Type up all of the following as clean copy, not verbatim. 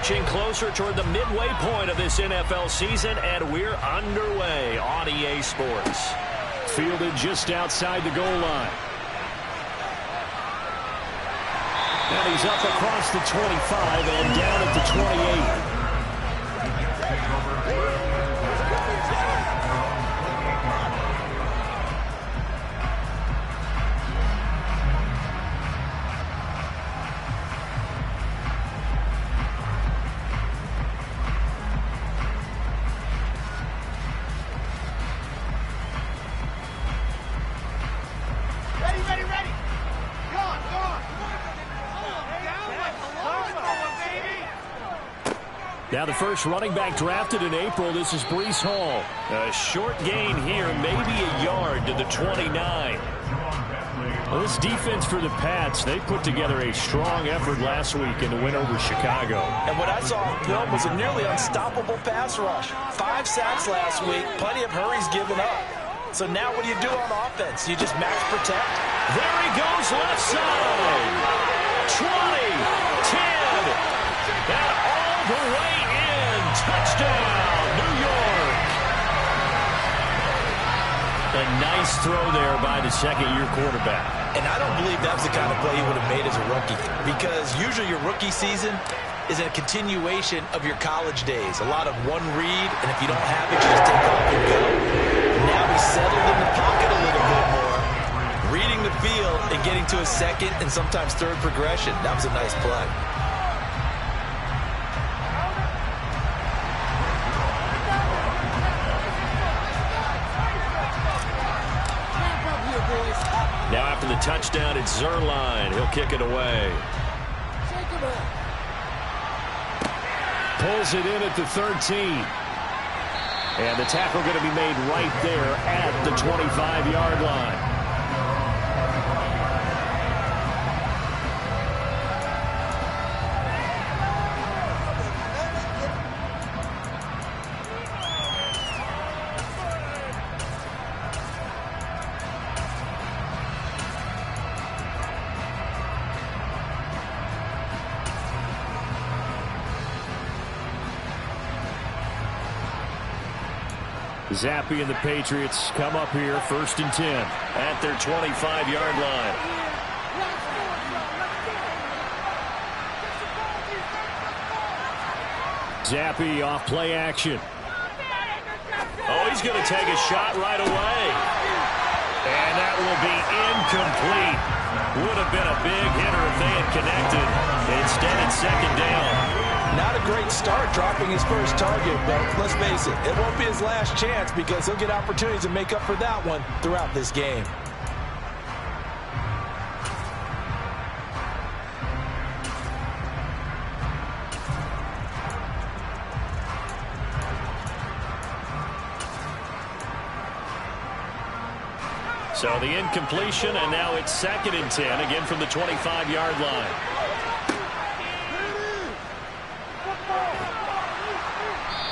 Marching closer toward the midway point of this NFL season, and we're underway on EA Sports. Fielded just outside the goal line. And he's up across the 25 and down at the 28. Now the first running back drafted in April, this is Breece Hall. A short gain here, maybe a yard to the 29. Well, this defense for the Pats, they put together a strong effort last week in the win over Chicago. And what I saw on film was a nearly unstoppable pass rush. 5 sacks last week, plenty of hurries given up. So now what do you do on offense? You just max protect? There he goes, left side. 20, 10, and all the way in. Touchdown, New York. A nice throw there by the second-year quarterback. And I don't believe that was the kind of play he would have made as a rookie, because usually your rookie season is a continuation of your college days. A lot of one read, and if you don't have it, you just take off and go. Now he's settled in the pocket a little bit more, reading the field and getting to a second and sometimes third progression. That was a nice play. Now after the touchdown, it's Zerline. He'll kick it away. Pulls it in at the 13. And the tackle going to be made right there at the 25-yard line. Zappi and the Patriots come up here, 1st and 10. At their 25-yard line. Zappi off play action. Oh, he's going to take a shot right away. And that will be incomplete. Would have been a big hitter if they had connected. Instead, it's 2nd down. Not a great start dropping his first target, but let's face it, it won't be his last chance because he'll get opportunities to make up for that one throughout this game. So the incompletion, and now it's 2nd and 10, again from the 25-yard line.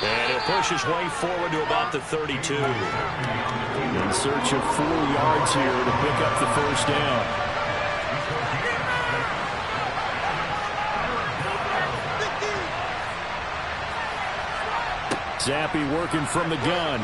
And he'll push his way forward to about the 32. In search of 4 yards here to pick up the 1st down. Zappi working from the gun.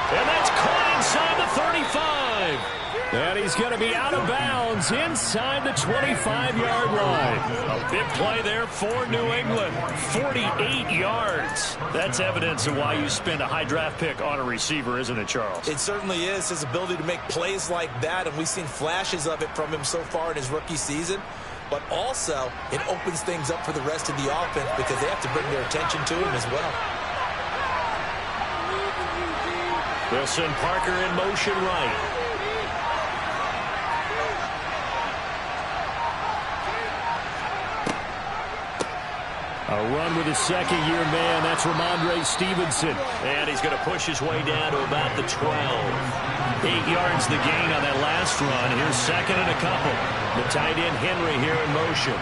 And that's caught inside the 35. And he's going to be out of bounds inside the 25-yard line. A big play there for New England. 48 yards. That's evidence of why you spend a high draft pick on a receiver, isn't it, Charles? It certainly is, his ability to make plays like that, and we've seen flashes of it from him so far in his rookie season. But also, it opens things up for the rest of the offense because they have to bring their attention to him as well. They'll send Parker in motion right. A run with his 2nd-year man. That's Ramondre Stevenson. And he's going to push his way down to about the 12. 8 yards the gain on that last run. Here's 2nd and a couple. The tight end Henry here in motion.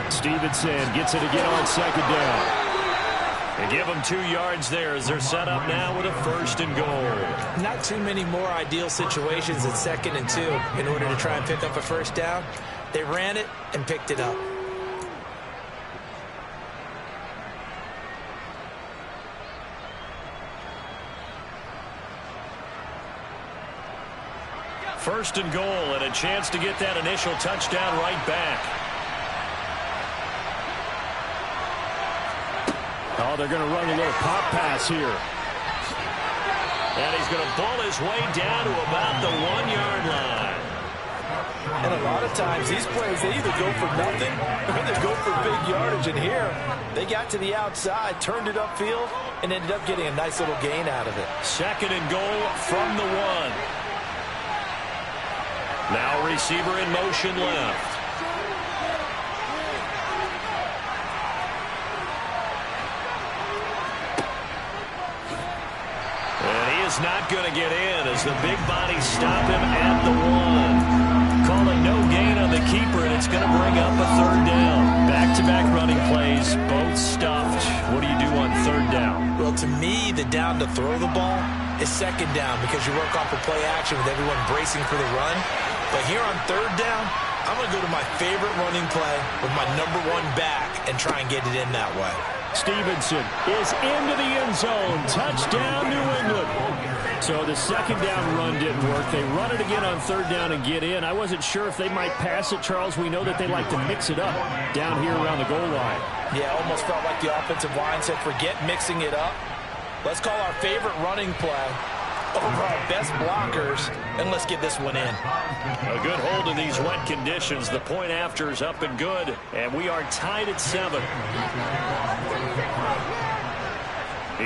Stevenson gets it again on 2nd down. They give them 2 yards there as they're set up now with a 1st and goal. Not too many more ideal situations at 2nd and 2 in order to try and pick up a 1st down. They ran it and picked it up. First and goal, and a chance to get that initial touchdown right back. Oh, they're going to run a little pop pass here. And he's going to ball his way down to about the 1-yard line. And a lot of times, these plays, they either go for nothing or they go for big yardage. And here, they got to the outside, turned it upfield, and ended up getting a nice little gain out of it. Second and goal from the 1. Now receiver in motion left. And he is not going to get in as the big bodies stop him at the 1. Calling no gain on the keeper, and it's going to bring up a third down. Back-to-back running plays, both stuffed. What do you do on third down? Well, to me, the down to throw the ball is second down because you work off a play action with everyone bracing for the run. But here on third down, I'm going to go to my favorite running play with my #1 back and try and get it in that way. Stevenson is into the end zone. Touchdown, New England. So the second down run didn't work. They run it again on third down and get in. I wasn't sure if they might pass it, Charles. We know that they like to mix it up down here around the goal line. Yeah, almost felt like the offensive line said, forget mixing it up. Let's call our favorite running play over our best blockers, and let's get this one in. A good hold in these wet conditions. The point after is up and good, and we are tied at 7.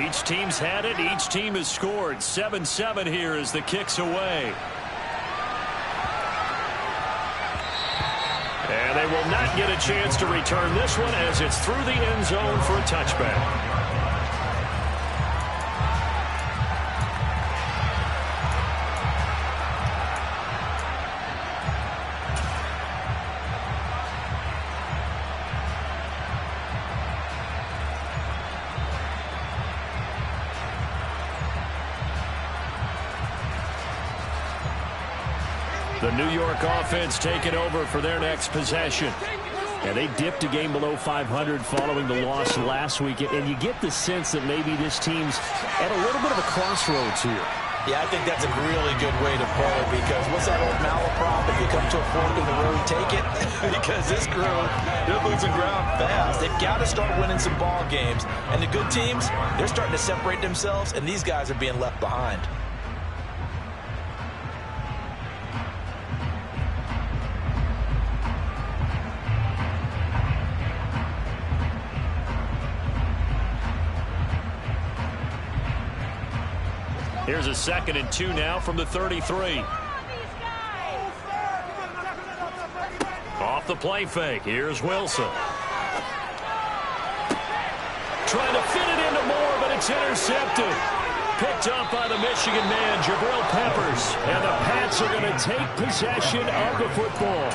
Each team's had it. Each team has scored. 7-7 here as the kick's away. And they will not get a chance to return this one as it's through the end zone for a touchback. The New York offense taking over for their next possession. And they dipped a game below 500 following the loss last week. And you get the sense that maybe this team's at a little bit of a crossroads here. Yeah, I think that's a really good way to put it because what's that old malaprop? If you come to a fork in the road, take it. Because this crew, they're losing ground fast. They've got to start winning some ball games. And the good teams, they're starting to separate themselves, and these guys are being left behind. Here's a 2nd and 2 now from the 33. Off the play fake. Here's Wilson. Trying to fit it into Moore, but it's intercepted. Picked up by the Michigan man, Jabril Peppers. And the Pats are going to take possession of the football.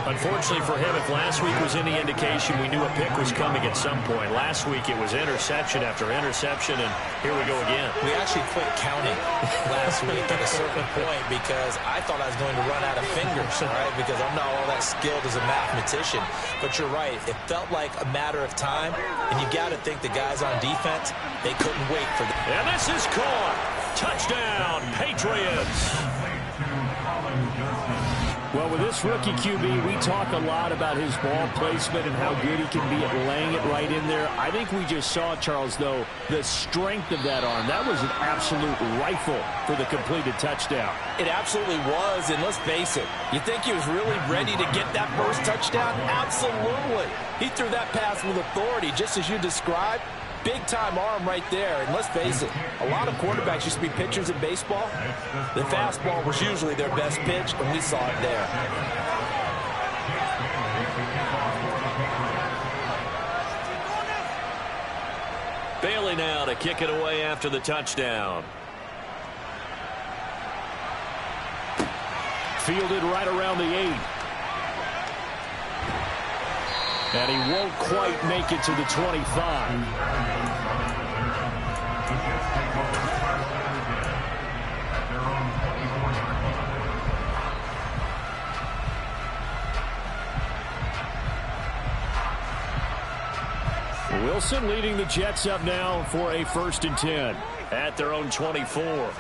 Unfortunately for him, if last week was any indication, we knew a pick was coming at some point. Last week it was interception after interception, and here we go again. We actually quit counting last week at a certain point because I thought I was going to run out of fingers, right? Because I'm not all that skilled as a mathematician. But you're right. It felt like a matter of time, and you got to think the guys on defense, they couldn't wait for the... And this is caught. Touchdown, Patriots. Well, with this rookie QB, we talk a lot about his ball placement and how good he can be at laying it right in there. I think we just saw, Charles, though, the strength of that arm. That was an absolute rifle for the completed touchdown. It absolutely was, and let's face it, you think he was really ready to get that first touchdown? Absolutely. He threw that pass with authority, just as you described. Big-time arm right there, and let's face it, a lot of quarterbacks used to be pitchers in baseball. The fastball was usually their best pitch, and we saw it there. Bailey now to kick it away after the touchdown. Fielded right around the 8. And he won't quite make it to the 25. Wilson leading the Jets up now for a 1st and 10 at their own 24.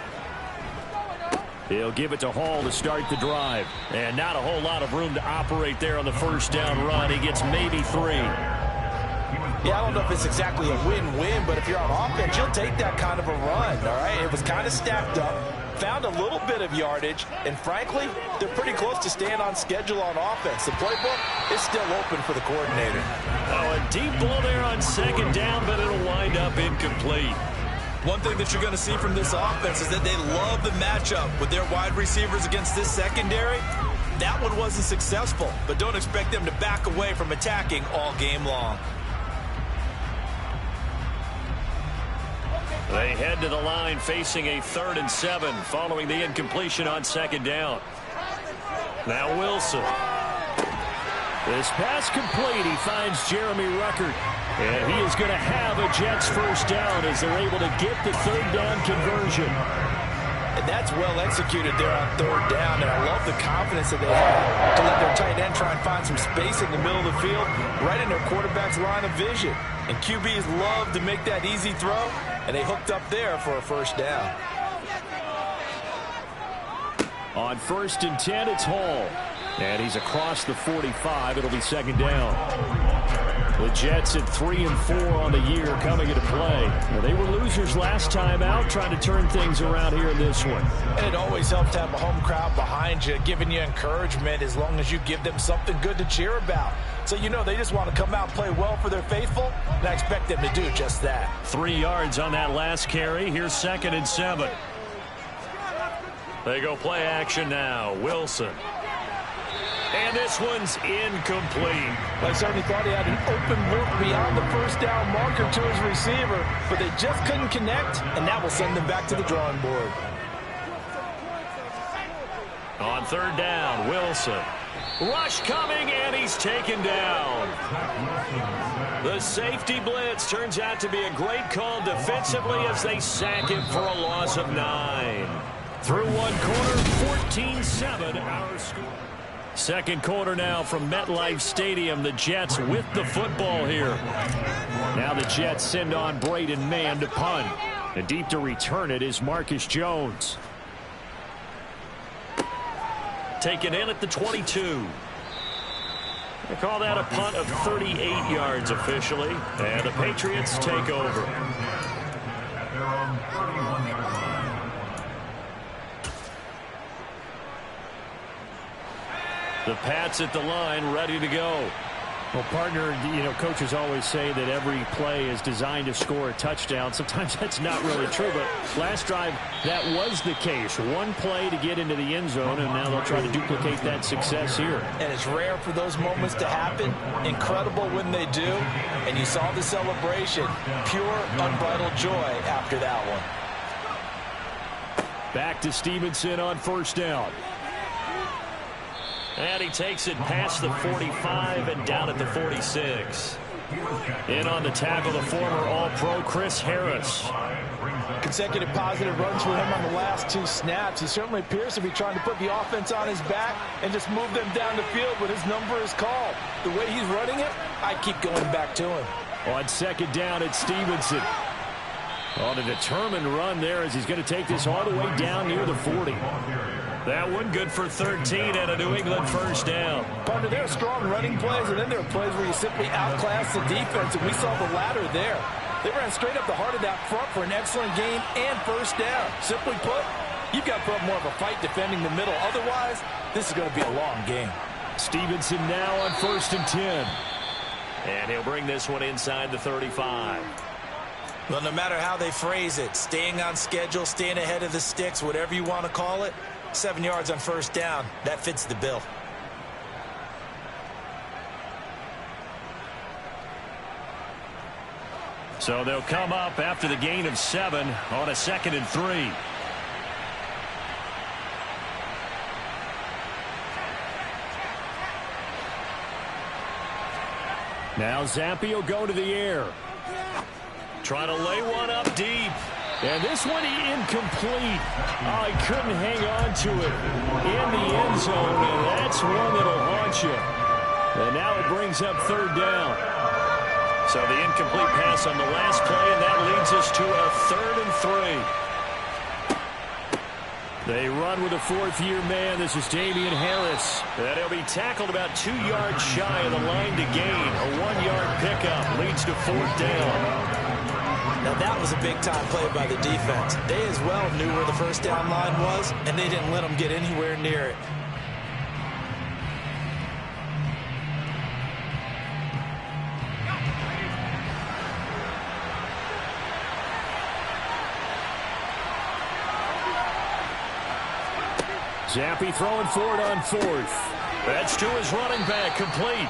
He'll give it to Hall to start the drive. And not a whole lot of room to operate there on the first down run. He gets maybe 3. Yeah, I don't know if it's exactly a win-win, but if you're on offense, you'll take that kind of a run, all right? It was kind of stacked up, found a little bit of yardage, and frankly, they're pretty close to staying on schedule on offense. The playbook is still open for the coordinator. Oh, a deep ball there on second down, but it'll wind up incomplete. One thing that you're going to see from this offense is that they love the matchup with their wide receivers against this secondary. That one wasn't successful, but don't expect them to back away from attacking all game long. They head to the line facing a 3rd and 7 following the incompletion on second down. Now Wilson. This pass complete. He finds Jeremy Ruckert. And he is going to have a Jets first down as they're able to get the 3rd down conversion. And that's well executed there on 3rd down. And I love the confidence that they have to let their tight end try and find some space in the middle of the field, right in their quarterback's line of vision. And QBs love to make that easy throw, and they hooked up there for a first down. On 1st and 10, it's Hall. And he's across the 45. It'll be 2nd down. The Jets at 3 and 4 on the year coming into play. Well, they were losers last time out, trying to turn things around here in this one. And it always helps to have a home crowd behind you, giving you encouragement as long as you give them something good to cheer about. So you know they just want to come out and play well for their faithful, and I expect them to do just that. 3 yards on that last carry. Here's 2nd and 7. They go play action now. Wilson. And this one's incomplete. I certainly thought he had an open look beyond the first down marker to his receiver, but they just couldn't connect, and that will send them back to the drawing board. On 3rd down, Wilson. Rush coming, and he's taken down. The safety blitz turns out to be a great call defensively as they sack him for a loss of 9. Through one quarter, 14-7 our score. Second quarter now from MetLife Stadium. The Jets with the football here. Now the Jets send on Braden Mann to punt. And deep to return it is Marcus Jones. Taken in at the 22. They call that a punt of 38 yards officially. And the Patriots take over. The Pats at the line, ready to go. Well, partner, you know, coaches always say that every play is designed to score a touchdown. Sometimes that's not really true, but last drive, that was the case. One play to get into the end zone, and now they'll try to duplicate that success here. And it's rare for those moments to happen. Incredible when they do. And you saw the celebration. Pure, unbridled joy after that one. Back to Stevenson on 1st down. And he takes it past the 45 and down at the 46. In on the tackle, the former All-Pro Chris Harris. Consecutive positive runs for him on the last 2 snaps. He certainly appears to be trying to put the offense on his back and just move them down the field when his number is called. The way he's running it, I keep going back to him. On 2nd down, it's Stevenson. On a determined run there as he's going to take this all the way down near the 40. That one good for 13 and a New England first down. Partner, there are strong running plays, and then there are plays where you simply outclass the defense, and we saw the latter there. They ran straight up the heart of that front for an excellent gain and first down. Simply put, you've got to put up more of a fight defending the middle. Otherwise, this is going to be a long game. Stevenson now on 1st and 10. And he'll bring this one inside the 35. Well, no matter how they phrase it, staying on schedule, staying ahead of the sticks, whatever you want to call it, 7 yards on first down, that fits the bill. So they'll come up after the gain of 7 on a 2nd and 3. Now Zampi will go to the air. Trying to lay one up deep. And this one incomplete. Oh, he couldn't hang on to it in the end zone, and that's one that'll haunt you. And now it brings up 3rd down. So the incomplete pass on the last play, and that leads us to a 3rd and 3. They run with a fourth-year man. This is Damian Harris. And he'll be tackled about 2 yards shy of the line to gain. A 1-yard pickup leads to 4th down. Now that was a big-time play by the defense. They as well knew where the first down line was, and they didn't let them get anywhere near it. Zappi throwing forward on 4th. That's to his running back, complete.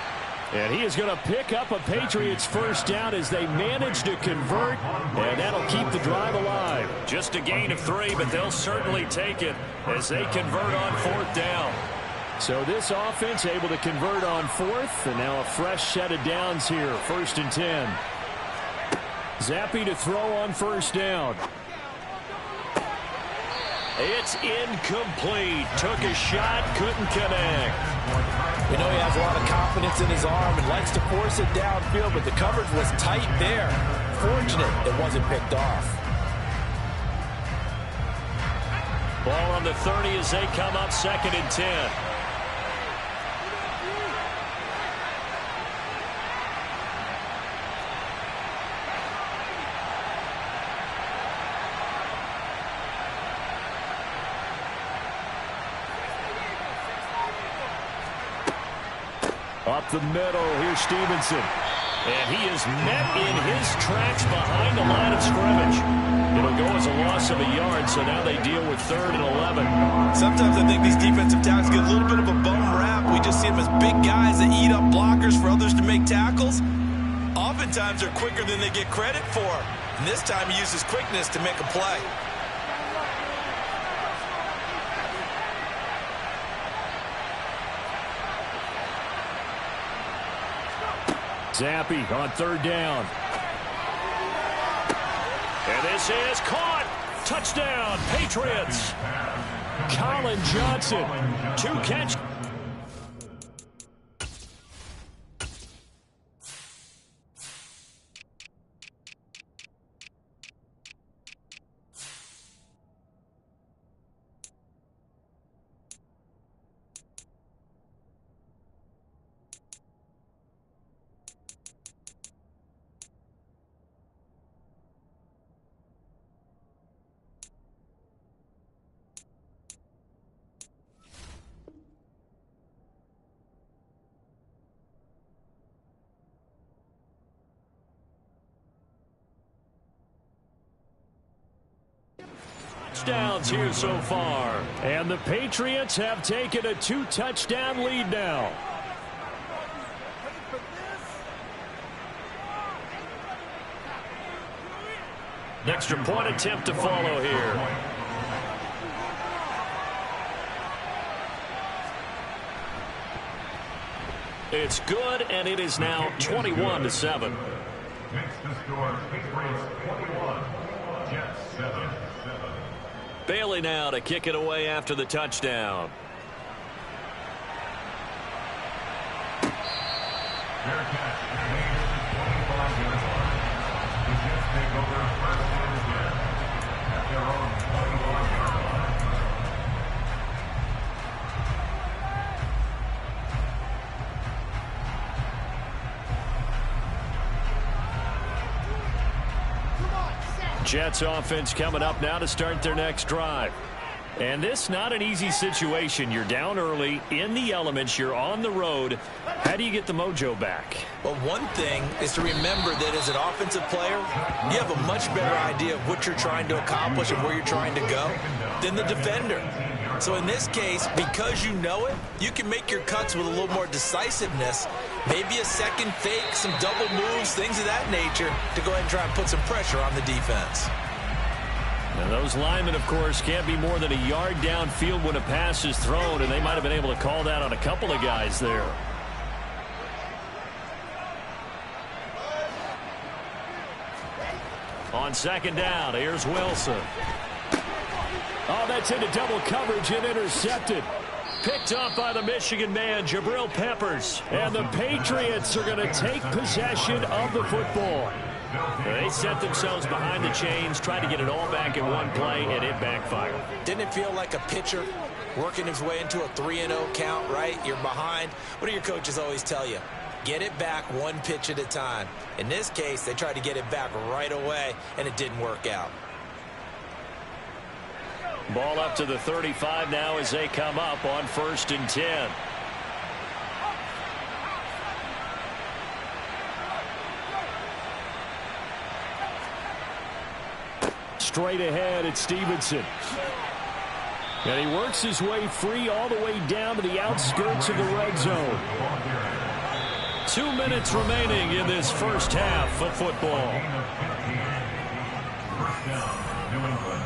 And he is going to pick up a Patriots first down as they manage to convert, and that'll keep the drive alive. Just a gain of 3, but they'll certainly take it as they convert on 4th down. So this offense able to convert on 4th, and now a fresh set of downs here, 1st and 10. Zappi to throw on 1st down. It's incomplete. Took a shot, couldn't connect. We know he has a lot of confidence in his arm and likes to force it downfield, but the coverage was tight there. Fortunate it wasn't picked off. Ball on the 30 as they come up 2nd and 10. Up the middle, here's Stevenson. And he is met in his tracks behind the line of scrimmage. It'll go as a loss of a yard, so now they deal with 3rd and 11. Sometimes I think these defensive tackles get a little bit of a bum rap. We just see them as big guys that eat up blockers for others to make tackles. Oftentimes they're quicker than they get credit for. And this time he uses quickness to make a play. Zappi on 3rd down. And this is caught. Touchdown, Patriots. Colin Johnson. 2 catch. Touchdowns here so far. And the Patriots have taken a 2-touchdown lead now. An extra point attempt to follow here. It's good, and it is now 21-7. Next to score, Patriots 21, Jets 7. Bailey now to kick it away after the touchdown. Fair catch, made at the 25-yard line. The Jets take over 1st and 10 at their own 21-yard line. Jets offense coming up now to start their next drive. And this not an easy situation. You're down early, in the elements, you're on the road. How do you get the mojo back? Well, one thing is to remember that as an offensive player, you have a much better idea of what you're trying to accomplish and where you're trying to go than the defender. So in this case, because you know it, you can make your cuts with a little more decisiveness. Maybe a second fake, some double moves, things of that nature to go ahead and try and put some pressure on the defense. Now those linemen, of course, can't be more than a yard downfield when a pass is thrown, and they might have been able to call that on a couple of guys there. On 2nd down, here's Wilson. Oh, that's into double coverage and intercepted. Picked up by the Michigan man, Jabril Peppers. And the Patriots are going to take possession of the football. They set themselves behind the chains, tried to get it all back in one play, and it backfired. Didn't it feel like a pitcher working his way into a 3-0 count, right? You're behind. What do your coaches always tell you? Get it back one pitch at a time. In this case, they tried to get it back right away, and it didn't work out. Ball up to the 35 now as they come up on 1st and 10. Straight ahead, it's Stevenson. And he works his way free all the way down to the outskirts of the red zone. 2 minutes remaining in this first half of football. First down, New England.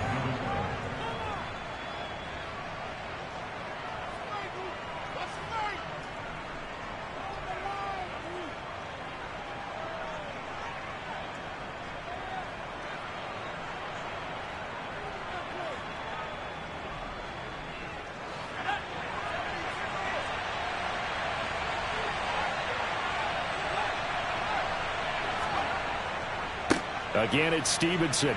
Again, it's Stevenson.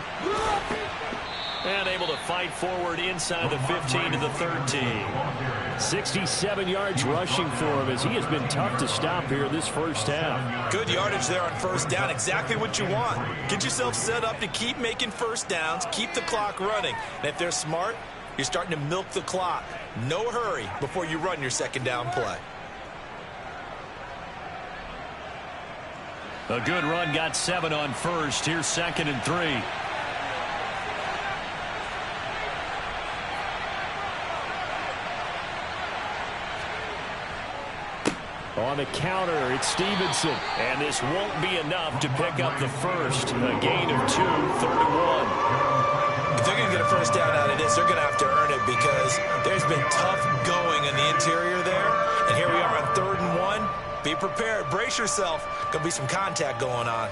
And able to fight forward inside the 15 to the 13. 67 yards rushing for him as he has been tough to stop here this first half. Good yardage there on first down. Exactly what you want. Get yourself set up to keep making first downs, keep the clock running. And if they're smart, you're starting to milk the clock. No hurry before you run your second down play. A good run, got 7 on first. Here's 2nd and 3. On the counter, it's Stevenson. And this won't be enough to pick up the first. A gain of 2, 3rd and 1. If they're going to get a first down out of this, they're going to have to earn it because there's been tough going in the interior there. And here we are on 3rd and 1. Be prepared. Brace yourself. Going to be some contact going on.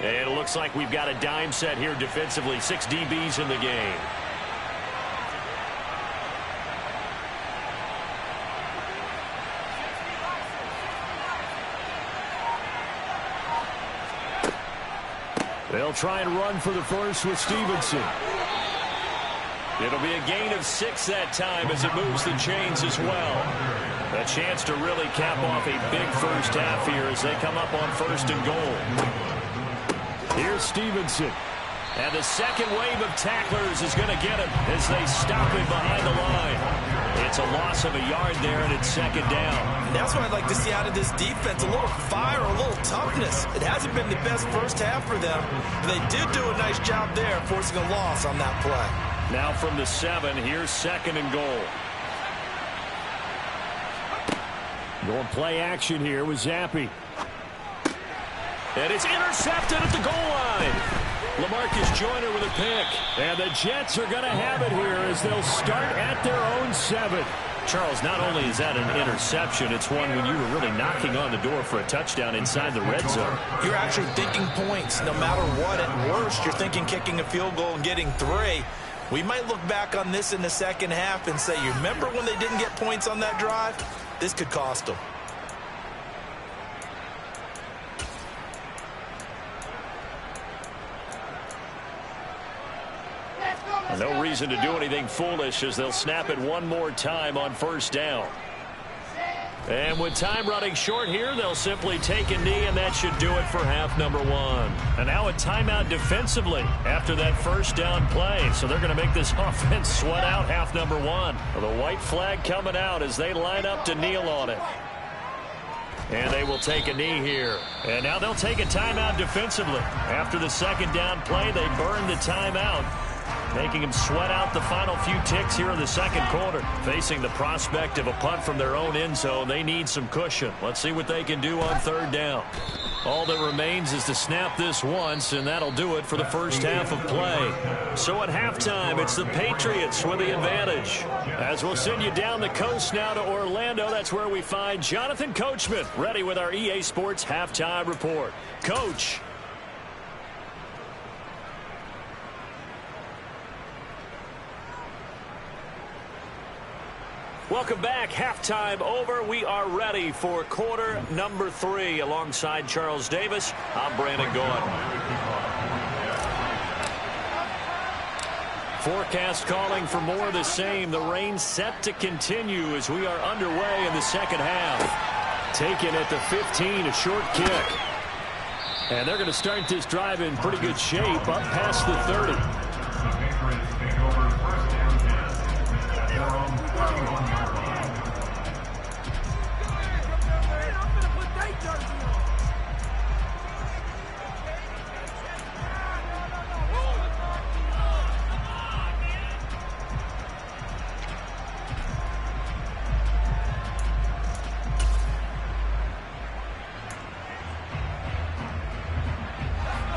And it looks like we've got a dime set here defensively. 6 DBs in the game. They'll try and run for the first with Stevenson. It'll be a gain of 6 that time as it moves the chains as well. A chance to really cap off a big first half here as they come up on 1st and goal. Here's Stevenson. And the second wave of tacklers is going to get him as they stop him behind the line. It's a loss of a yard there, and it's 2nd down. That's what I'd like to see out of this defense. A little fire, a little toughness. It hasn't been the best first half for them. But they did do a nice job there, forcing a loss on that play. Now from the 7, here's 2nd and goal. Going play action here with Zappi. And it's intercepted at the goal line. LaMarcus Joyner with a pick. And the Jets are going to have it here as they'll start at their own 7. Charles, not only is that an interception, it's one when you were really knocking on the door for a touchdown inside the red zone. You're actually thinking points no matter what. At worst, you're thinking kicking a field goal and getting 3. We might look back on this in the second half and say, you remember when they didn't get points on that drive? This could cost them. No reason to do anything foolish as they'll snap it one more time on 1st down. And with time running short here, they'll simply take a knee, and that should do it for half number 1. And now a timeout defensively after that first down play. So they're going to make this offense sweat out half number 1. The white flag coming out as they line up to kneel on it. And they will take a knee here. And now they'll take a timeout defensively. After the second down play, they burn the timeout. making him sweat out the final few ticks here in the second quarter. Facing the prospect of a punt from their own end zone, they need some cushion. Let's see what they can do on third down. All that remains is to snap this once, and that'll do it for the first half of play. So at halftime, it's the Patriots with the advantage. As we'll send you down the coast now to Orlando, that's where we find Jonathan Coachman, ready with our EA Sports Halftime Report. Coach. Welcome back. Halftime over. We are ready for quarter number 3. Alongside Charles Davis, I'm Brandon Gaudin. Forecast calling for more of the same. The rain set to continue as we are underway in the second half. Taken at the 15, a short kick. And they're going to start this drive in pretty good shape, up past the 30. The Patriots take over first and 10 at their own 31-yard line.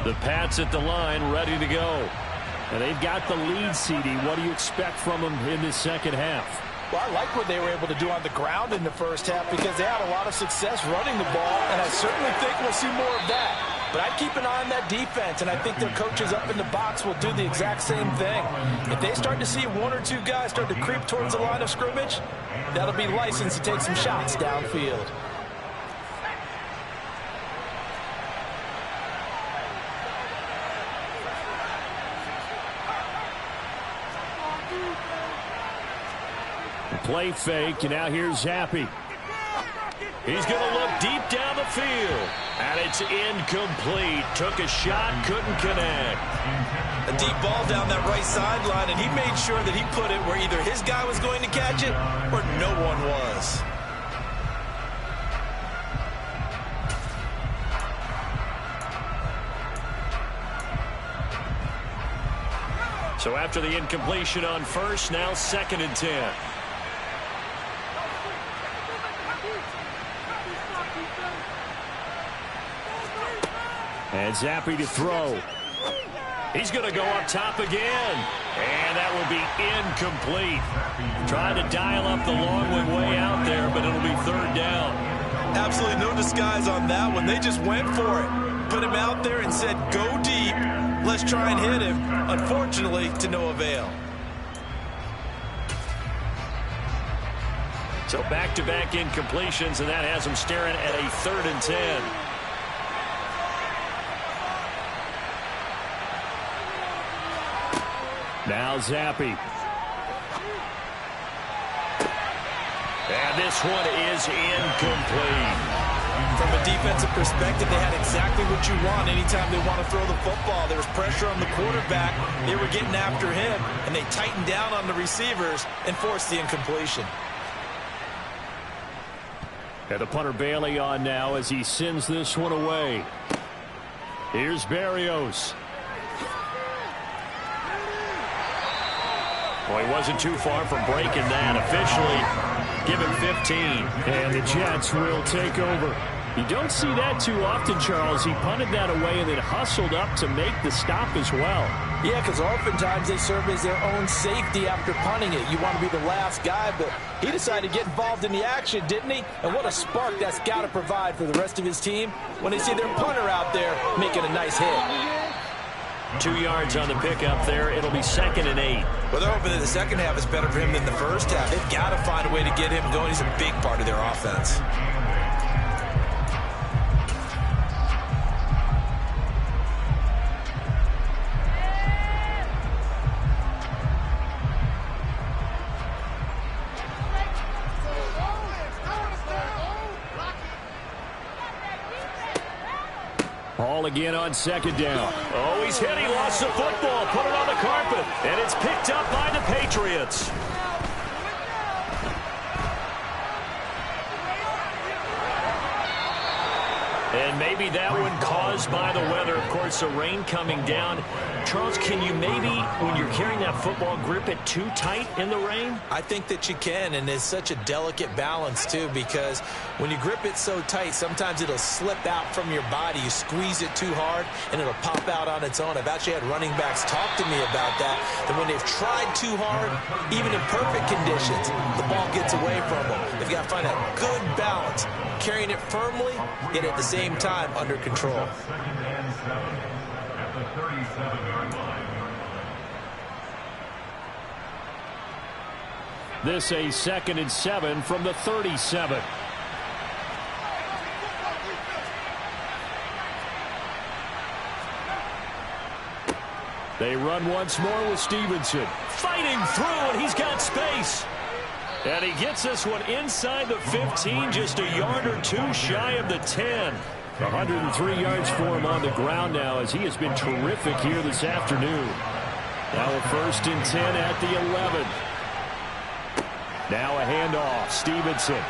The Pats at the line, ready to go. And they've got the lead, CD. What do you expect from them in this second half? Well, I like what they were able to do on the ground in the first half because they had a lot of success running the ball, and I certainly think we'll see more of that. But I'd keep an eye on that defense, and I think their coaches up in the box will do the exact same thing. If they start to see one or two guys start to creep towards the line of scrimmage, that'll be licensed to take some shots downfield. Play fake, and now here's Zappe. He's going to look deep down the field. And it's incomplete. Took a shot, couldn't connect. A deep ball down that right sideline, and he made sure that he put it where either his guy was going to catch it or no one was. So after the incompletion on first, now 2nd and 10. And Zappe to throw. He's going to go up top again. And that will be incomplete. Trying to dial up the long one way out there, but it'll be 3rd down. Absolutely no disguise on that one. They just went for it. Put him out there and said, go deep. Let's try and hit him. Unfortunately, to no avail. So back-to-back incompletions, and that has him staring at a 3rd and 10. Now Zappe. And this one is incomplete. From a defensive perspective, they had exactly what you want anytime they want to throw the football. There was pressure on the quarterback. They were getting after him, and they tightened down on the receivers and forced the incompletion. And the punter Bailey on now as he sends this one away. Here's Berrios. Well, he wasn't too far from breaking that. Officially, give him 15. And the Jets will take over. You don't see that too often, Charles. He punted that away and then hustled up to make the stop as well. Yeah, because oftentimes they serve as their own safety after punting it. You want to be the last guy, but he decided to get involved in the action, didn't he? And what a spark that's got to provide for the rest of his team when they see their punter out there making a nice hit. 2 yards on the pickup there. It'll be 2nd and 8. Well, they're hoping that the second half is better for him than the first half. They've got to find a way to get him going. He's a big part of their offense. Ball again on 2nd down. Oh, he's hit. He lost the football. Put it on the carpet. And it's picked up by the Patriots. And maybe that one caused by the weather. Of course, the rain coming down. Charles, can you maybe, when you're carrying that football, grip it too tight in the rain? I think that you can, and it's such a delicate balance, too, because when you grip it so tight, sometimes it'll slip out from your body. You squeeze it too hard, and it'll pop out on its own. I've actually had running backs talk to me about that when they've tried too hard, even in perfect conditions, the ball gets away from them. They've got to find a good balance, carrying it firmly, yet at the same time under control. Second and 7 at the 37-yard line. This a 2nd and 7 from the 37. They run once more with Stevenson. Fighting through, and he's got space. And he gets this one inside the 15, just a yard or two shy of the 10. 103 yards for him on the ground now, as he has been terrific here this afternoon. Now a 1st and 10 at the 11. Now a handoff, Stevenson.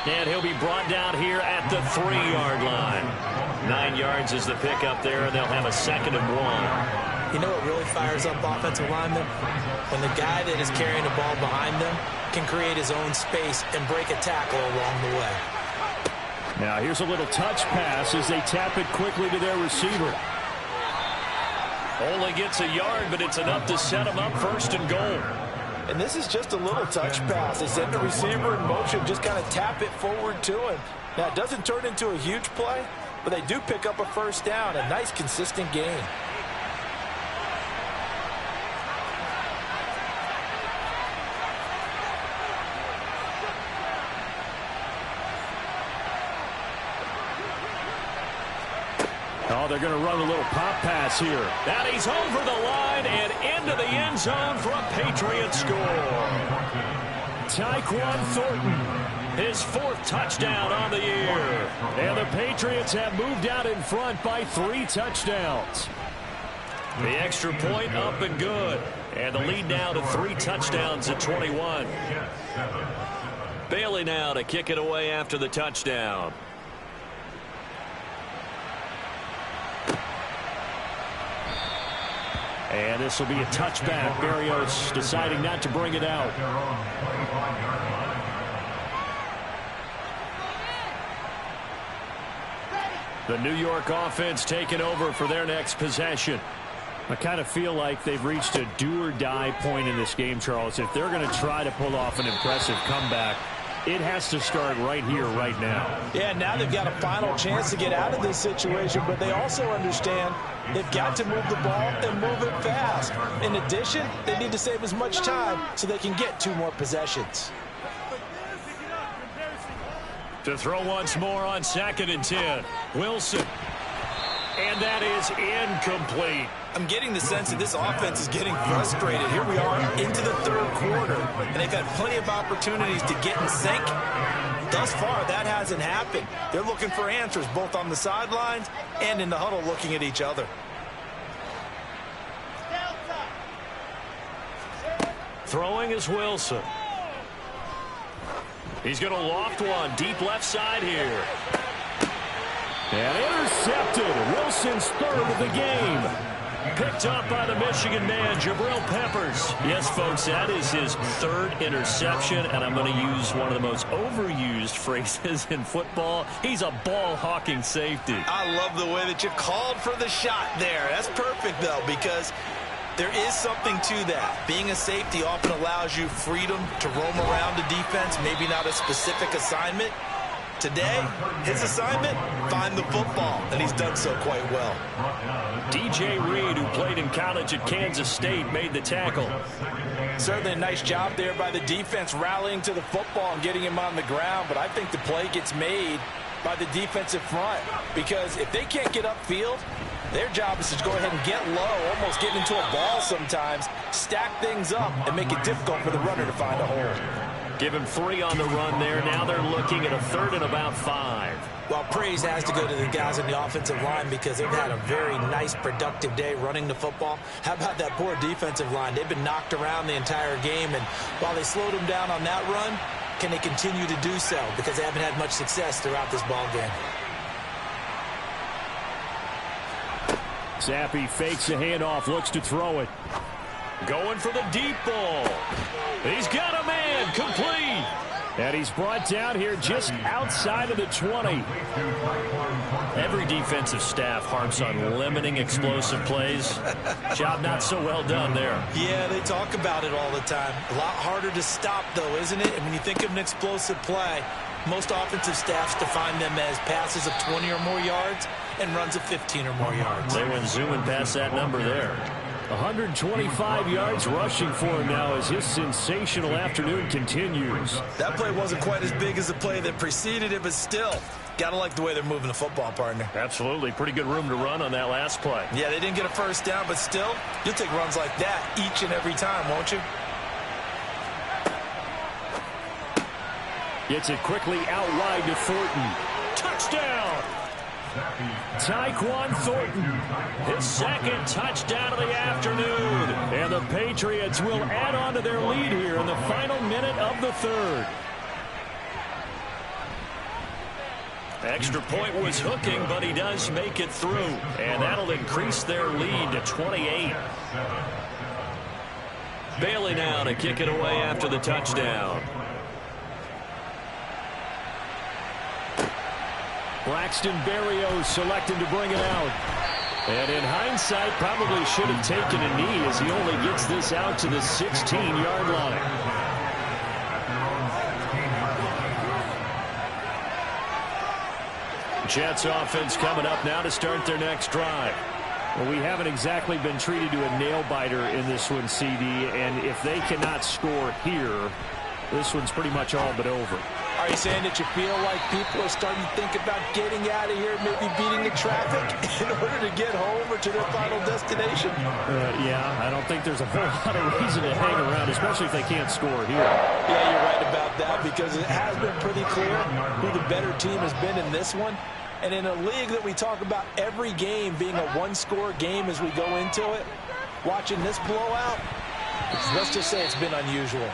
And he'll be brought down here at the 3-yard line. 9 yards is the pickup there, and they'll have a 2nd and 1. You know what really fires up offensive linemen? When the guy that is carrying the ball behind them can create his own space and break a tackle along the way. Now here's a little touch pass as they tap it quickly to their receiver. Only gets a yard, but it's enough to set him up 1st and goal. And this is just a little touch pass. They send the receiver in motion, just kind of tap it forward to him. Now, it doesn't turn into a huge play, but they do pick up a 1st down, a nice, consistent gain. Oh, they're going to run a little pop pass here. And he's over the line and into the end zone for a Patriot score. Tyquan Thornton, his 4th touchdown on the year. And the Patriots have moved out in front by 3 touchdowns. The extra point up and good. And the lead now to 3 touchdowns at 21. Bailey now to kick it away after the touchdown. And this will be a touchback. Berrios deciding not to bring it out. The New York offense taking over for their next possession. I kind of feel like they've reached a do-or-die point in this game, Charles. If they're going to try to pull off an impressive comeback, it has to start right here, right now. Yeah, now they've got a final chance to get out of this situation, but they also understand they've got to move the ball and move it fast. In addition, they need to save as much time so they can get 2 more possessions. To throw once more on 2nd and 10. Wilson. And that is incomplete. I'm getting the sense that this offense is getting frustrated. Here we are into the 3rd quarter, and they've had plenty of opportunities to get in sync. Thus far, that hasn't happened. They're looking for answers both on the sidelines and in the huddle looking at each other. Throwing is Wilson. He's going to loft one deep left side here. And intercepted. Wilson's 3rd of the game. Picked up by the Michigan man, Jabril Peppers. Yes, folks, that is his 3rd interception, and I'm going to use one of the most overused phrases in football. He's a ball-hawking safety. I love the way that you called for the shot there. That's perfect, though, because there is something to that. Being a safety often allows you freedom to roam around the defense, maybe not a specific assignment. Today, his assignment, find the football, and he's done so quite well. DJ Reed, who played in college at Kansas State, made the tackle. Certainly a nice job there by the defense rallying to the football and getting him on the ground, but I think the play gets made by the defensive front because if they can't get upfield, their job is to go ahead and get low, almost get into a ball sometimes, stack things up, and make it difficult for the runner to find a hole. Give him 3 on the run there. Now they're looking at a 3rd and about 5. Well, praise has to go to the guys on the offensive line because they've had a very nice, productive day running the football. How about that poor defensive line? They've been knocked around the entire game, and while they slowed them down on that run, can they continue to do so? Because they haven't had much success throughout this ball game. Zappi fakes a handoff, looks to throw it. Going for the deep ball. He's got a man, complete. And he's brought down here just outside of the 20. Every defensive staff harps on limiting explosive plays. Job not so well done there. Yeah, they talk about it all the time. A lot harder to stop, though, isn't it? And when you think of an explosive play, most offensive staffs define them as passes of 20 or more yards and runs of 15 or more yards. They went zooming past that number there. 125 yards rushing for him now as his sensational afternoon continues. That play wasn't quite as big as the play that preceded it, but still, gotta like the way they're moving the football, partner. Absolutely. Pretty good room to run on that last play. Yeah, they didn't get a first down, but still, you'll take runs like that each and every time, won't you? Gets it quickly out wide to Thornton. Touchdown! Tyquan Thornton. His second touchdown of the afternoon. And the Patriots will add on to their lead here in the final minute of the third. Extra point was hooking, but he does make it through. And that'll increase their lead to 28. Bailey now to kick it away after the touchdown. Braxton Berrios selected to bring it out. And in hindsight, probably should have taken a knee as he only gets this out to the 16-yard line. Jets offense coming up now to start their next drive. Well, we haven't exactly been treated to a nail-biter in this one, CD, and if they cannot score here, this one's pretty much all but over. Are you saying that you feel like people are starting to think about getting out of here, maybe beating the traffic in order to get home or to their final destination? Yeah, I don't think there's a whole lot of reason to hang around, especially if they can't score here. Yeah, you're right about that because it has been pretty clear who the better team has been in this one. And in a league that we talk about every game being a one-score game as we go into it, watching this blowout, let's just say it's been unusual.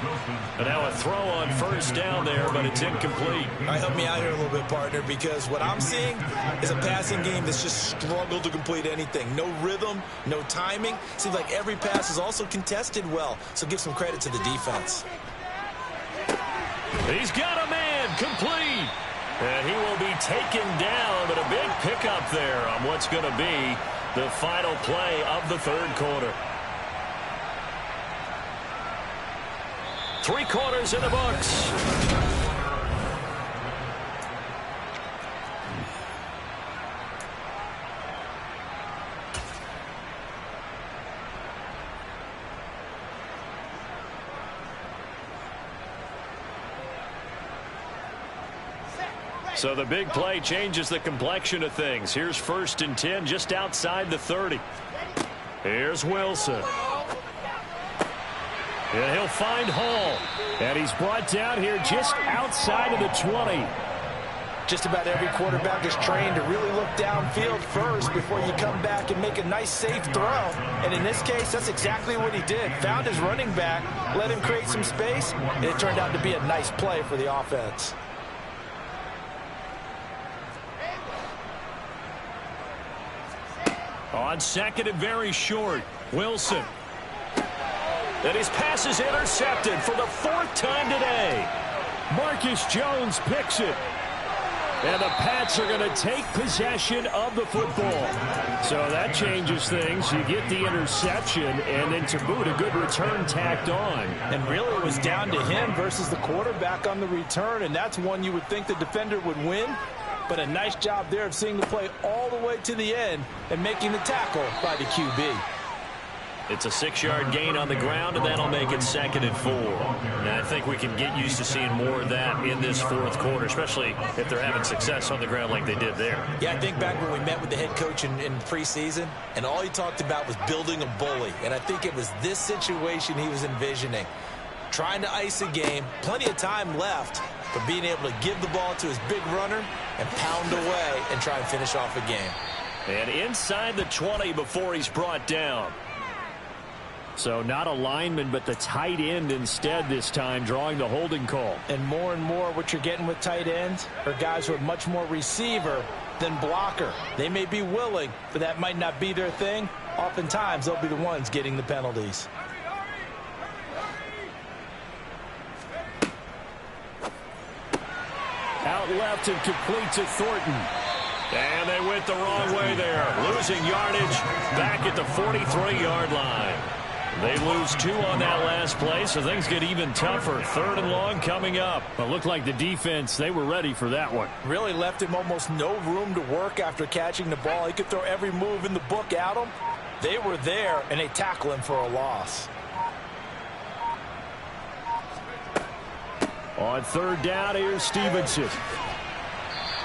And now a throw on first down there, but it's incomplete. All right, help me out here a little bit, partner, because what I'm seeing is a passing game that's just struggled to complete anything. No rhythm, no timing. Seems like every pass is also contested well, so give some credit to the defense. He's got a man, complete. And he will be taken down, but a big pickup there on what's going to be the final play of the third quarter. 3 quarters in the books. So the big play changes the complexion of things. Here's 1st and 10 just outside the 30. Here's Wilson. And he'll find Hall. And he's brought down here just outside of the 20. Just about every quarterback is trained to really look downfield first before you come back and make a nice, safe throw. And in this case, that's exactly what he did. Found his running back, let him create some space, and it turned out to be a nice play for the offense. On second and very short, Wilson. And his pass is intercepted for the 4th time today. Marcus Jones picks it. And the Pats are going to take possession of the football. So that changes things. You get the interception, and then to boot, a good return tacked on. And really it was down to him versus the quarterback on the return, and that's one you would think the defender would win. But a nice job there of seeing the play all the way to the end and making the tackle by the QB. It's a 6-yard gain on the ground, and that'll make it 2nd and 4. And I think we can get used to seeing more of that in this 4th quarter, especially if they're having success on the ground like they did there. Yeah, I think back when we met with the head coach in preseason, and all he talked about was building a bully. And I think it was this situation he was envisioning. Trying to ice a game, plenty of time left, but being able to give the ball to his big runner and pound away and try and finish off a game. And inside the 20 before he's brought down. So not a lineman, but the tight end instead this time, drawing the holding call. And more what you're getting with tight ends are guys who are much more receiver than blocker. They may be willing, but that might not be their thing. Oftentimes, they'll be the ones getting the penalties. Out left and complete to Thornton. And they went the wrong way there. Losing yardage back at the 43-yard line. They lose 2 on that last play, so things get even tougher. 3rd and long coming up. But looked like the defense, they were ready for that one. Really left him almost no room to work after catching the ball. He could throw every move in the book at him. They were there, and they tackle him for a loss. On 3rd down, here's Stevenson.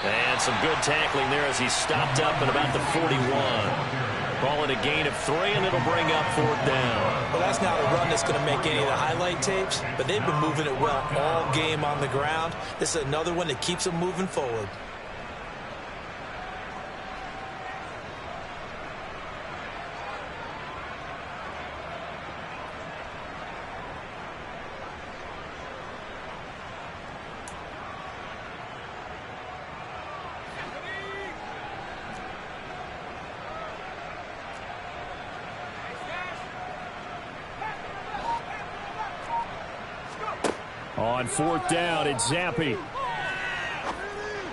And some good tackling there as he stopped up at about the 41. Call it a gain of 3, and it'll bring up 4th down. Well, that's not a run that's going to make any of the highlight tapes, but they've been moving it well all game on the ground. This is another one that keeps them moving forward. On 4th down, it's Zappi.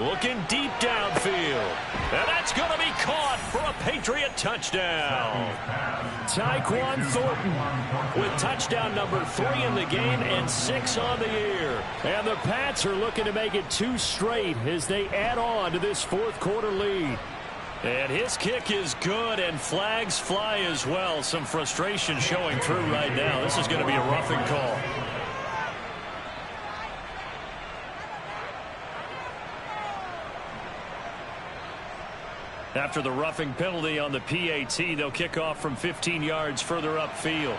Looking deep downfield. And that's going to be caught for a Patriot touchdown. Tyquan Thornton With touchdown number 3 in the game and 6 on the year. And the Pats are looking to make it 2 straight as they add on to this 4th quarter lead. And his kick is good, and flags fly as well. Some frustration showing through right now. This is going to be a roughing call. After the roughing penalty on the PAT, they'll kick off from 15 yards further upfield.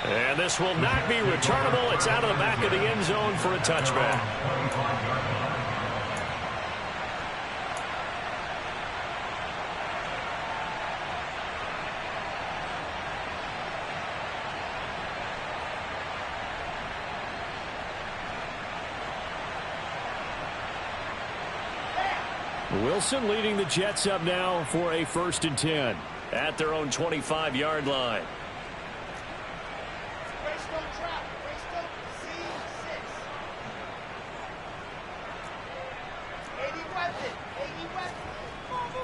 And this will not be returnable. It's out of the back of the end zone for a touchback. Wilson leading the Jets up now for a 1st and 10. At their own 25-yard line.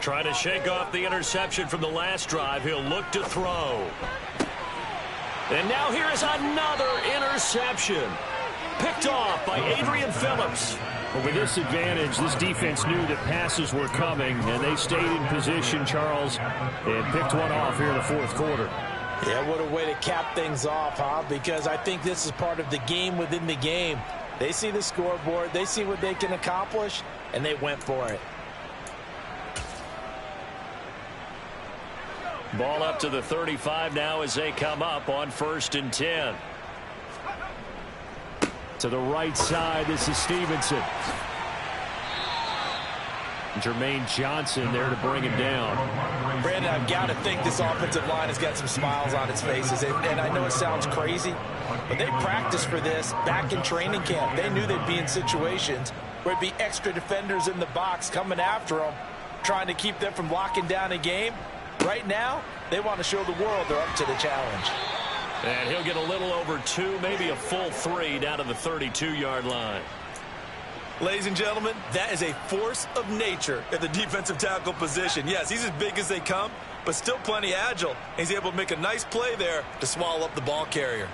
Trying to shake off the interception from the last drive. He'll look to throw. And now here is another interception. Picked off by Adrian Phillips. But with this advantage, this defense knew that passes were coming, and they stayed in position, Charles, and picked one off here in the 4th quarter. Yeah, what a way to cap things off, huh? Because I think this is part of the game within the game. They see the scoreboard, they see what they can accomplish, and they went for it. Ball up to the 35 now as they come up on 1st and 10. To the right side, this is Stevenson. Jermaine Johnson there to bring him down. Brandon, I've got to think this offensive line has got some smiles on its faces. And I know it sounds crazy, but they practiced for this back in training camp. They knew they'd be in situations where it'd be extra defenders in the box coming after them, trying to keep them from locking down a game. Right now, they want to show the world they're up to the challenge. And he'll get a little over 2, maybe a full 3 down to the 32-yard line. Ladies and gentlemen, that is a force of nature at the defensive tackle position. Yes, he's as big as they come, but still plenty agile. He's able to make a nice play there to swallow up the ball carrier.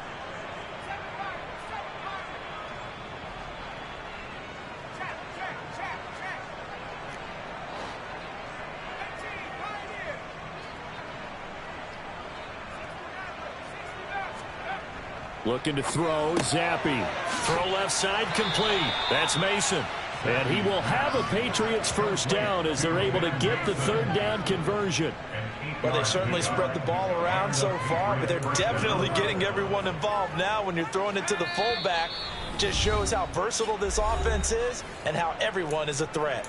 Looking to throw, Zappi. Throw left side complete. That's Mason. And he will have a Patriots 1st down as they're able to get the 3rd down conversion. Well, they've certainly spread the ball around so far, but they're definitely getting everyone involved now when you're throwing it to the fullback. It just shows how versatile this offense is and how everyone is a threat.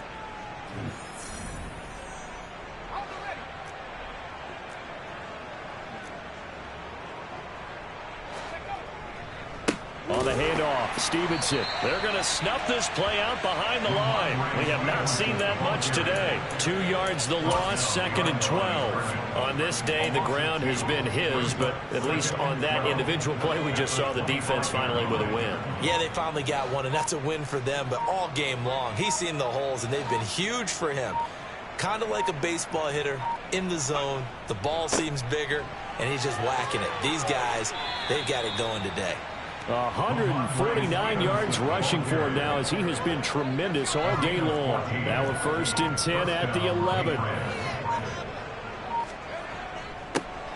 On the handoff, Stevenson. They're going to snuff this play out behind the line. We have not seen that much today. 2 yards the loss, 2nd and 12. On this day, the ground has been his, but at least on that individual play, we just saw the defense finally with a win. Yeah, they finally got one, and that's a win for them, but all game long, he's seen the holes, and they've been huge for him. Kind of like a baseball hitter in the zone. The ball seems bigger, and he's just whacking it. These guys, they've got it going today. 149 yards rushing for him now as he has been tremendous all day long. Now we're 1st and 10 at the 11.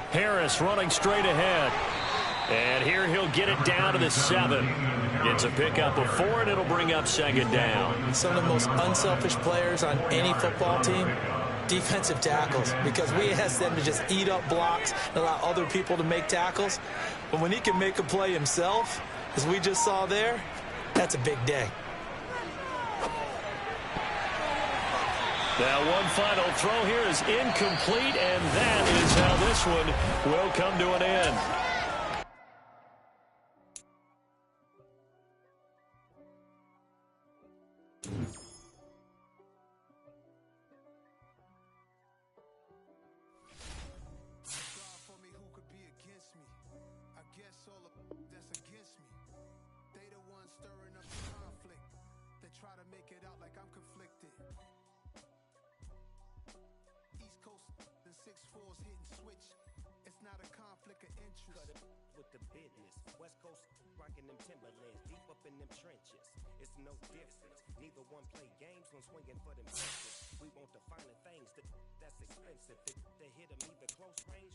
Harris running straight ahead. And here he'll get it down to the 7. It's a pickup of 4, and it'll bring up 2nd down. Some of the most unselfish players on any football team, defensive tackles, because we ask them to just eat up blocks and allow other people to make tackles. But when he can make a play himself, as we just saw there, that's a big day. Now one final throw here is incomplete, and that is how this one will come to an end. Swinging for them trenches. We want the finer things that's expensive. To hit them either close range